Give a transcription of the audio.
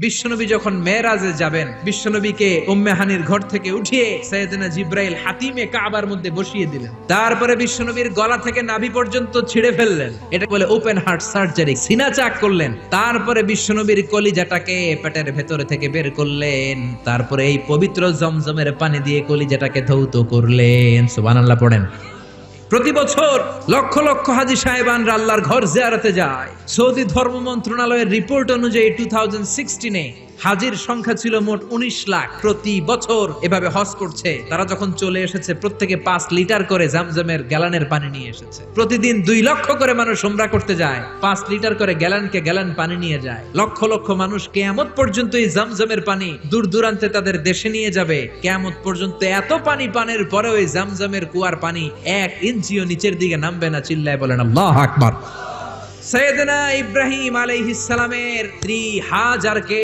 বিশ্বনবী যখন মেরাজে যাবেন, বিশ্বনবীকে উম্মে হানির ঘর থেকে উঠিয়ে সাইয়েদনা জিব্রাইল হাতিমে কাবার মধ্যে বসিয়ে দিলেন। তারপরে বিশ্বনবীর গলা থেকে নাভি পর্যন্ত ছিঁড়ে ফেললেন, এটা বলে ওপেন হার্ট সার্জারি, সিনা চাক করলেন। তারপরে বিশ্বনবীর কলিজাটাকে পেটের ভেতরে থেকে বের করলেন, তারপরে এই পবিত্র জমজমের পানি দিয়ে কলিজাটাকে ধৌত করলেন। সুবহানাল্লাহ পড়েন। প্রতি বছর লক্ষ লক্ষ হাজী সাহেবানরা আল্লাহর ঘর জিয়ারতে যায়। সৌদি ধর্ম মন্ত্রণালয়ের রিপোর্ট অনুযায়ী 2016-এ হাজির সংখ্যা ছিল মোট 19 লাখ। প্রতি বছর এভাবে হজ করছে। তারা যখন চলে এসেছে প্রত্যেকে 5 লিটার করে জামজামের গ্যালানের পানি নিয়ে এসেছে। প্রতিদিন 2 লক্ষ করে মানুষ উমরা করতে যায়, 5 লিটার করে গ্যালানকে গ্যালান পানি নিয়ে যায়। লক্ষ লক্ষ মানুষ কিয়ামত পর্যন্ত এই জামজামের পানি দূর দূরান্তে তাদের দেশে নিয়ে যাবে। কিয়ামত পর্যন্ত এত পানি পানের পরেও এই জামজামের কুয়ার পানি 1 ইঞ্চিও নিচের দিকে নামবে না। চিল্লায় বলেন আল্লাহু আকবার। সাইয়েদনা ইব্রাহিম আলাইহিস সালামের স্ত্রী হাজারকে